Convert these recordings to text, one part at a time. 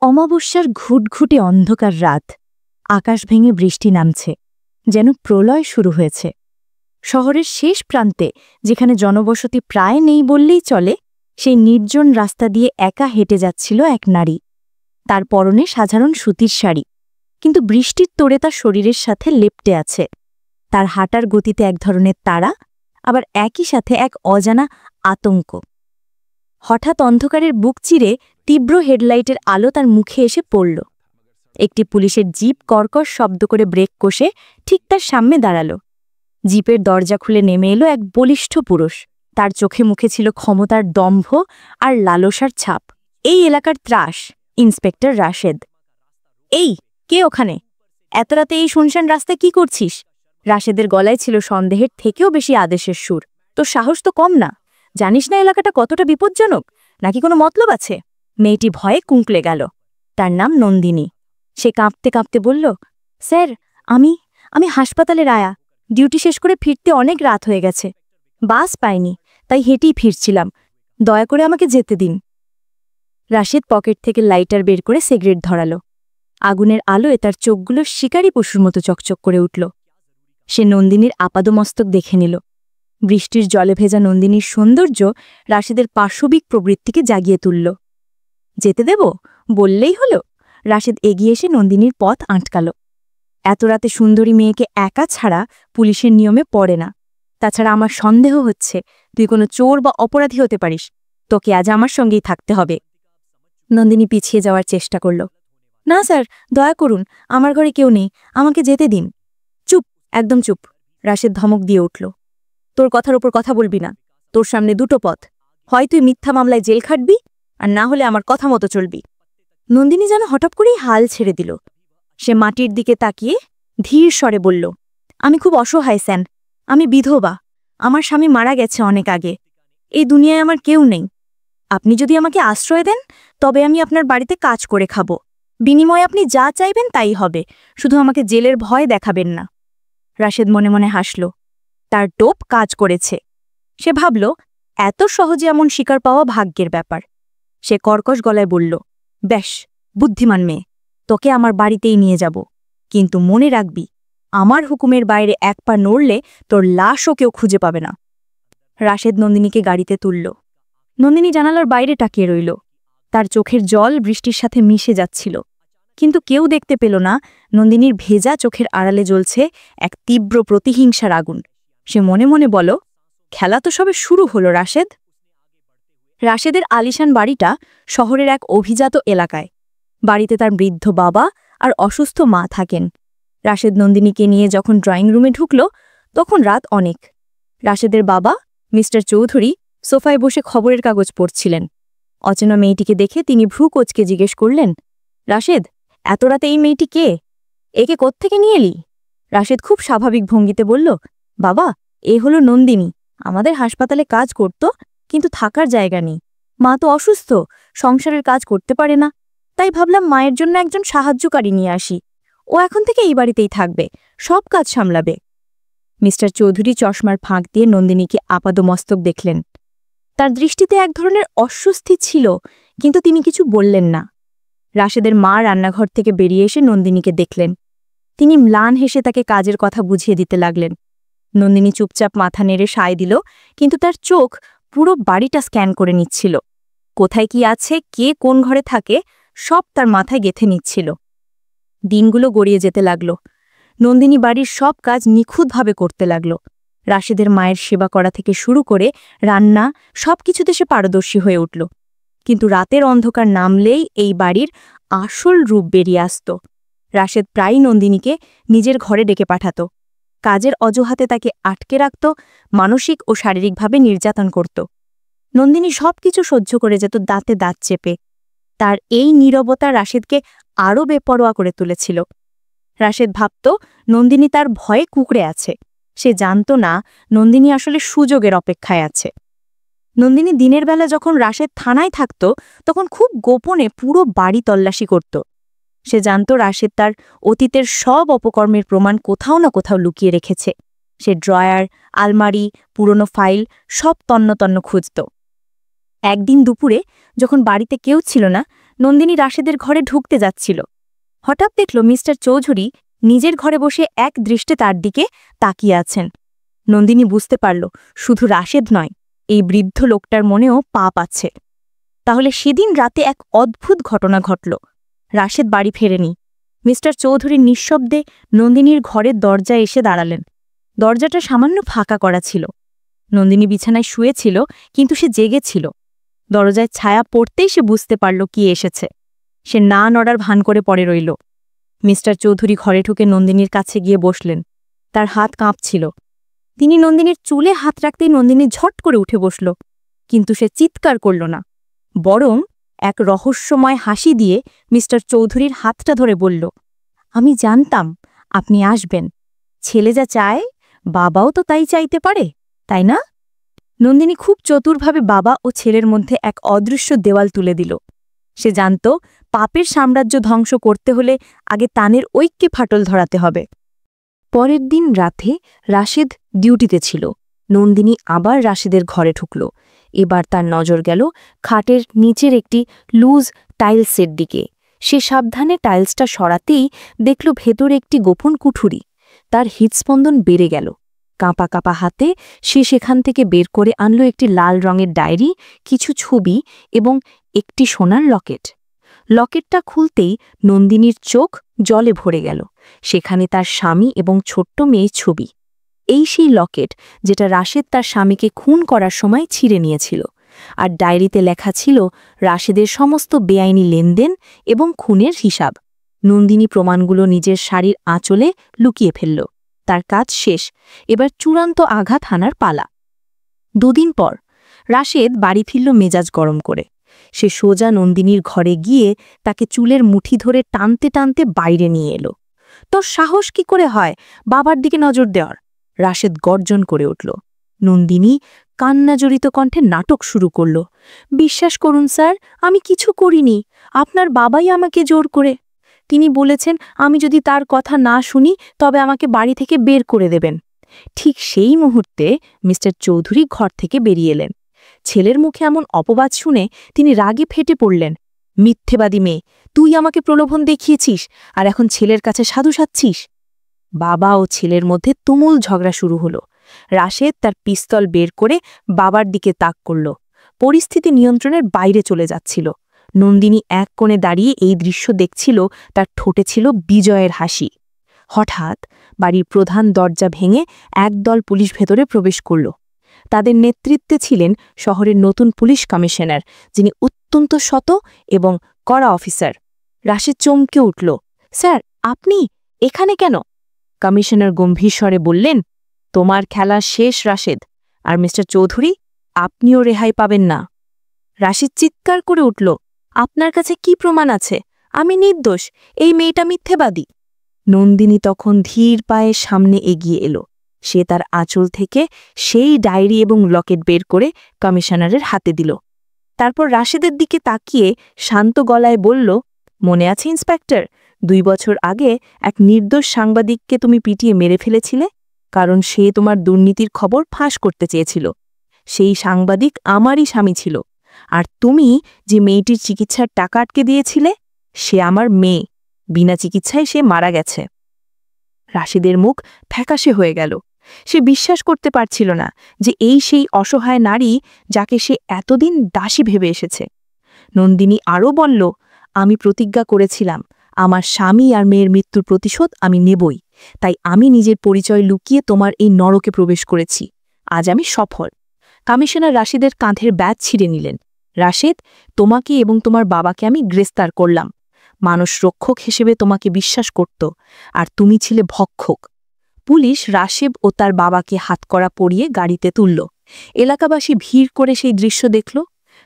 অমাবস্যার ঘুটঘুটে অন্ধকার রাত, আকাশ ভেঙে বৃষ্টি নামছে, যেন প্রলয় শুরু হয়েছে। শহরের শেষ প্রান্তে, যেখানে জনবসতি প্রায় নেই বললেই চলে, সেই নির্জন রাস্তা দিয়ে একা হেঁটে যাচ্ছিল এক নারী। তার পরনে সাধারণ সুতির শাড়ি, কিন্তু বৃষ্টির তোড়ে তার শরীরের সাথে লেপ্টে আছে। তার হাঁটার গতিতে এক ধরনের তাড়া, আবার একই সাথে এক অজানা আতঙ্ক। হঠাৎ অন্ধকারের বুক চিরে তীব্র হেডলাইটের আলো তার মুখে এসে পড়ল। একটি পুলিশের জিপ কর্কশ শব্দ করে ব্রেক কষে ঠিক তার সামনে দাঁড়াল। জিপের দরজা খুলে নেমে এলো এক বলিষ্ঠ পুরুষ। তার চোখে মুখে ছিল ক্ষমতার দম্ভ আর লালসার ছাপ। এই এলাকার ত্রাস, ইন্সপেক্টর রাশেদ। এই, কে ওখানে? এত রাতে এই শুনশান রাস্তায় কি করছিস? রাশেদের গলায় ছিল সন্দেহের থেকেও বেশি আদেশের সুর। তোর সাহস তো কম না। জানিস না এলাকাটা কতটা বিপজ্জনক? নাকি কোনো মতলব আছে? মেয়েটি ভয়ে কুঁকলে গেল। তার নাম নন্দিনী। সে কাঁপতে কাঁপতে বলল, স্যার, আমি হাসপাতালের আয়া। ডিউটি শেষ করে ফিরতে অনেক রাত হয়ে গেছে। বাস পাইনি, তাই হেঁটেই ফিরছিলাম। দয়া করে আমাকে যেতে দিন। রাশেদ পকেট থেকে লাইটার বের করে সিগারেট ধরালো। আগুনের আলোয় তার চোখগুলো শিকারী পশুর মতো চকচক করে উঠল। সে নন্দিনীর আপাদমস্তক দেখে নিল। বৃষ্টির জলে ভেজা নন্দিনীর সৌন্দর্য রাশেদের পার্শ্ববিক প্রবৃত্তিকে জাগিয়ে তুলল। যেতে দেব বললেই হলো। রাশেদ এগিয়ে এসে নন্দিনীর পথ আটকাল। এত রাতে সুন্দরী মেয়েকে একা ছাড়া পুলিশের নিয়মে পড়ে না। তাছাড়া আমার সন্দেহ হচ্ছে তুই কোনো চোর বা অপরাধী হতে পারিস। তোকে আজ আমার সঙ্গেই থাকতে হবে। নন্দিনী পিছিয়ে যাওয়ার চেষ্টা করল। না স্যার, দয়া করুন, আমার ঘরে কেউ নেই, আমাকে যেতে দিন। চুপ, একদম চুপ। রাশেদ ধমক দিয়ে উঠল। তোর কথার ওপর কথা বলবি না। তোর সামনে দুটো পথ, হয় তুই মিথ্যা মামলায় জেল খাটবি, আর না হলে আমার কথা মতো চলবি। নন্দিনী যেন হঠাৎ করেই হাল ছেড়ে দিল। সে মাটির দিকে তাকিয়ে ধীর স্বরে বলল, আমি খুব অসহায় স্যান। আমি বিধবা। আমার স্বামী মারা গেছে অনেক আগে। এই দুনিয়ায় আমার কেউ নেই। আপনি যদি আমাকে আশ্রয় দেন, তবে আমি আপনার বাড়িতে কাজ করে খাব। বিনিময়ে আপনি যা চাইবেন তাই হবে, শুধু আমাকে জেলের ভয় দেখাবেন না। রাশেদ মনে মনে হাসল। তার টোপ কাজ করেছে। সে ভাবল, এত সহজে এমন শিকার পাওয়া ভাগ্যের ব্যাপার। সে কর্কশ গলায় বলল, বেশ, বুদ্ধিমান মেয়ে, তোকে আমার বাড়িতেই নিয়ে যাব। কিন্তু মনে রাখবি, আমার হুকুমের বাইরে এক পা নড়লে তোর লাশও কেউ খুঁজে পাবে না। রাশেদ নন্দিনীকে গাড়িতে তুলল। নন্দিনী জানালার বাইরে তাকিয়ে রইল। তার চোখের জল বৃষ্টির সাথে মিশে যাচ্ছিল, কিন্তু কেউ দেখতে পেল না নন্দিনীর ভেজা চোখের আড়ালে জ্বলছে এক তীব্র প্রতিহিংসার আগুন। সে মনে মনে বলল, খেলা তো সবে শুরু হলো রাশেদ। রাশেদের আলিশান বাড়িটা শহরের এক অভিজাত এলাকায়। বাড়িতে তার বৃদ্ধ বাবা আর অসুস্থ মা থাকেন। রাশেদ নন্দিনীকে নিয়ে যখন ড্রয়িং রুমে ঢুকল, তখন রাত অনেক। রাশেদের বাবা মিস্টার চৌধুরী সোফায় বসে খবরের কাগজ পড়ছিলেন। অচেনা মেয়েটিকে দেখে তিনি ভ্রু কোচকে জিজ্ঞেস করলেন, রাশেদ, এত রাতে এই মেয়েটি কে? একে কোত্থেকে নিয়ে এলি? রাশেদ খুব স্বাভাবিক ভঙ্গিতে বলল, বাবা, এ হলো নন্দিনী। আমাদের হাসপাতালে কাজ করত, কিন্তু থাকার জায়গা নেই। মা তো অসুস্থ, সংসারের কাজ করতে পারে না, তাই ভাবলাম মায়ের জন্য একজন সাহায্যকারী নিয়ে আসি। ও এখন থেকে এই বাড়িতেই থাকবে, সব কাজ সামলাবে। মিস্টার চৌধুরী চশমার ফাঁক দিয়ে নন্দিনীকে আপাদমস্তক দেখলেন। তার দৃষ্টিতে এক ধরনের অস্বস্তি ছিল, কিন্তু তিনি কিছু বললেন না। রাশেদের মা রান্নাঘর থেকে বেরিয়ে এসে নন্দিনীকে দেখলেন। তিনি ম্লান হেসে তাকে কাজের কথা বুঝিয়ে দিতে লাগলেন। নন্দিনী চুপচাপ মাথা নেড়ে সায় দিল, কিন্তু তার চোখ পুরো বাড়িটা স্ক্যান করে নিচ্ছিল। কোথায় কি আছে, কে কোন ঘরে থাকে, সব তার মাথায় গেঁথে নিচ্ছিল। দিনগুলো গড়িয়ে যেতে লাগল। নন্দিনী বাড়ির সব কাজ নিখুঁতভাবে করতে লাগল। রাশেদের মায়ের সেবা করা থেকে শুরু করে রান্না, সব কিছুতে সে পারদর্শী হয়ে উঠল। কিন্তু রাতের অন্ধকার নামলেই এই বাড়ির আসল রূপ বেরিয়ে আসত। রাশেদ প্রায়ই নন্দিনীকে নিজের ঘরে ডেকে পাঠাত। কাজের অজুহাতে তাকে আটকে রাখত, মানসিক ও শারীরিকভাবে নির্যাতন করত। নন্দিনী সব কিছু সহ্য করে যেত দাঁতে দাঁত চেপে। তার এই নীরবতা রাশেদকে আরও বেপরোয়া করে তুলেছিল। রাশেদ ভাবত নন্দিনী তার ভয়ে কুঁকড়ে আছে। সে জানত না নন্দিনী আসলে সুযোগের অপেক্ষায় আছে। নন্দিনী দিনের বেলা যখন রাশেদ থানায় থাকত, তখন খুব গোপনে পুরো বাড়ি তল্লাশি করত। সে জানত রাশেদ তার অতীতের সব অপকর্মের প্রমাণ কোথাও না কোথাও লুকিয়ে রেখেছে। সে ড্রয়ার, আলমারি, পুরনো ফাইল সব তন্ন তন্ন খুঁজত। একদিন দুপুরে যখন বাড়িতে কেউ ছিল না, নন্দিনী রাশেদের ঘরে ঢুকতে যাচ্ছিল। হঠাৎ দেখল মিস্টার চৌধুরী নিজের ঘরে বসে এক দৃষ্টে তার দিকে তাকিয়ে আছেন। নন্দিনী বুঝতে পারল শুধু রাশেদ নয়, এই বৃদ্ধ লোকটার মনেও পাপ আছে। তাহলে সেদিন রাতে এক অদ্ভুত ঘটনা ঘটল। রাশেদ বাড়ি ফেরেনি। মিস্টার চৌধুরী নিঃশব্দে নন্দিনীর ঘরের দরজায় এসে দাঁড়ালেন। দরজাটা সামান্য ফাঁকা করা ছিল। নন্দিনী বিছানায় শুয়েছিল, কিন্তু সে জেগেছিল। দরজায় ছায়া পড়তেই সে বুঝতে পারল কি এসেছে। সে না নড়ার ভান করে পড়ে রইল। মিস্টার চৌধুরী ঘরে ঢুকে নন্দিনীর কাছে গিয়ে বসলেন। তার হাত কাঁপছিল। তিনি নন্দিনীর চুলে হাত রাখতেই নন্দিনী ঝট করে উঠে বসল, কিন্তু সে চিৎকার করল না, বরং এক রহস্যময় হাসি দিয়ে মিস্টার চৌধুরীর হাতটা ধরে বলল, আমি জানতাম আপনি আসবেন। ছেলে যা চায় বাবাও তো তাই চাইতে পারে, তাই না? নন্দিনী খুব চতুরভাবে বাবা ও ছেলের মধ্যে এক অদৃশ্য দেওয়াল তুলে দিল। সে জানত পাপের সাম্রাজ্য ধ্বংস করতে হলে আগে তানের ঐক্যে ফাটল ধরাতে হবে। পরের দিন রাতে রাশেদ ডিউটিতে ছিল। নন্দিনী আবার রাশেদের ঘরে ঢুকল। এবার তার নজর গেল খাটের নিচের একটি লুজ টাইলসের দিকে। সে সাবধানে টাইলসটা সরাতেই দেখল ভেতর একটি গোপন কুঠুরি। তার হৃৎস্পন্দন বেড়ে গেল। কাঁপা কাঁপা হাতে সে সেখান থেকে বের করে আনল একটি লাল রঙের ডায়েরি, কিছু ছবি এবং একটি সোনার লকেট। লকেটটা খুলতেই নন্দিনীর চোখ জলে ভরে গেল। সেখানে তার স্বামী এবং ছোট্ট মেয়ের ছবি। এই সেই লকেট যেটা রাশেদ তার স্বামীকে খুন করার সময় ছিঁড়ে নিয়েছিল। আর ডায়েরিতে লেখা ছিল রাশেদের সমস্ত বেআইনি লেনদেন এবং খুনের হিসাব। নন্দিনী প্রমাণগুলো নিজের শাড়ির আঁচলে লুকিয়ে ফেলল। তার কাজ শেষ, এবার চূড়ান্ত আঘাত হানার পালা। দুদিন পর রাশেদ বাড়ি ফিরল মেজাজ গরম করে। সে সোজা নন্দিনীর ঘরে গিয়ে তাকে চুলের মুঠি ধরে টানতে টানতে বাইরে নিয়ে এলো। তোর সাহস কি করে হয় বাবার দিকে নজর দেওয়ার? রাশেদ গর্জন করে উঠল। নন্দিনী কান্নাজড়িত কণ্ঠে নাটক শুরু করল। বিশ্বাস করুন স্যার, আমি কিছু করিনি, আপনার বাবাই আমাকে জোর করে। তিনি বলেছেন আমি যদি তার কথা না শুনি তবে আমাকে বাড়ি থেকে বের করে দেবেন। ঠিক সেই মুহূর্তে মিস্টার চৌধুরী ঘর থেকে বেরিয়ে এলেন। ছেলের মুখে এমন অপবাদ শুনে তিনি রাগে ফেটে পড়লেন। মিথ্যেবাদী মেয়ে, তুই আমাকে প্রলোভন দেখিয়েছিস আর এখন ছেলের কাছে সাধু সাজছিস। বাবা ও ছেলের মধ্যে তুমুল ঝগড়া শুরু হলো। রাশেদ তার পিস্তল বের করে বাবার দিকে তাক করল। পরিস্থিতি নিয়ন্ত্রণের বাইরে চলে যাচ্ছিল। নন্দিনী এক কোণে দাঁড়িয়ে এই দৃশ্য দেখছিল। তার ঠোঁটে ছিল বিজয়ের হাসি। হঠাৎ বাড়ির প্রধান দরজা ভেঙে একদল পুলিশ ভেতরে প্রবেশ করল। তাদের নেতৃত্বে ছিলেন শহরের নতুন পুলিশ কমিশনার, যিনি অত্যন্ত সৎ এবং কড়া অফিসার। রাশেদ চমকে উঠল। স্যার, আপনি এখানে কেন? কমিশনার গম্ভীর স্বরে বললেন, তোমার খেলা শেষ রাশেদ, আর মিস্টার চৌধুরী আপনিও রেহাই পাবেন না। রাশেদ চিৎকার করে উঠল, আপনার কাছে কি প্রমাণ আছে? আমি নির্দোষ, এই মেয়েটা মিথ্যেবাদী। নন্দিনী তখন ধীর পায়ে সামনে এগিয়ে এলো। সে তার আঁচল থেকে সেই ডায়েরি এবং লকেট বের করে কমিশনারের হাতে দিল। তারপর রাশেদের দিকে তাকিয়ে শান্ত গলায় বলল, মনে আছে ইন্সপেক্টর, 2 বছর আগে এক নির্দোষ সাংবাদিককে তুমি পিটিয়ে মেরে ফেলেছিলে, কারণ সে তোমার দুর্নীতির খবর ফাঁস করতে চেয়েছিল। সেই সাংবাদিক আমারই স্বামী ছিল, আর তুমি যে মেয়েটির চিকিৎসার টাকা আটকে দিয়েছিলে সে আমার মেয়ে। বিনা চিকিৎসায় সে মারা গেছে। রাশেদের মুখ ফ্যাকাশে হয়ে গেল। সে বিশ্বাস করতে পারছিল না যে এই সেই অসহায় নারী যাকে সে এতদিন দাসী ভেবে এসেছে। নন্দিনী আরও বলল, আমি প্রতিজ্ঞা করেছিলাম আমার স্বামী আর মেয়ের মৃত্যুর প্রতিশোধ আমি নেবই, তাই আমি নিজের পরিচয় লুকিয়ে তোমার এই নরকে প্রবেশ করেছি। আজ আমি সফল। কমিশনার রাশেদের কাঁধের ব্যাজ ছিঁড়ে নিলেন। রাশেদ, তোমাকে এবং তোমার বাবাকে আমি গ্রেফতার করলাম। মানুষ রক্ষক হিসেবে তোমাকে বিশ্বাস করত, আর তুমি ছিলে ভক্ষক। পুলিশ রাশেদ ও তার বাবাকে হাতকড়া পরিয়ে গাড়িতে তুলল। এলাকাবাসী ভিড় করে সেই দৃশ্য দেখল।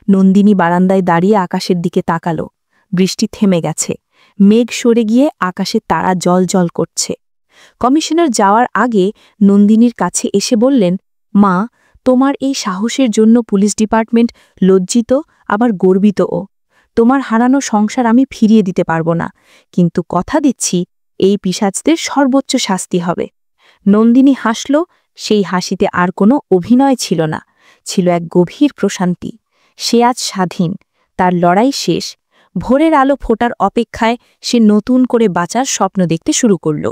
নন্দিনী বারান্দায় দাঁড়িয়ে আকাশের দিকে তাকালো। বৃষ্টি থেমে গেছে। মেঘ সরে গিয়ে আকাশে তারা জল করছে। কমিশনার যাওয়ার আগে নন্দিনীর কাছে এসে বললেন, মা, তোমার এই সাহসের জন্য পুলিশ ডিপার্টমেন্ট লজ্জিত, আবার গর্বিতও। তোমার হারানো সংসার আমি ফিরিয়ে দিতে পারবো না, কিন্তু কথা দিচ্ছি এই পিশাচদের সর্বোচ্চ শাস্তি হবে। নন্দিনী হাসল। সেই হাসিতে আর কোনো অভিনয় ছিল না, ছিল এক গভীর প্রশান্তি। সে আজ স্বাধীন, তার লড়াই শেষ। ভোরের আলো ফোটার অপেক্ষায় সে নতুন করে বাঁচার স্বপ্ন দেখতে শুরু করল।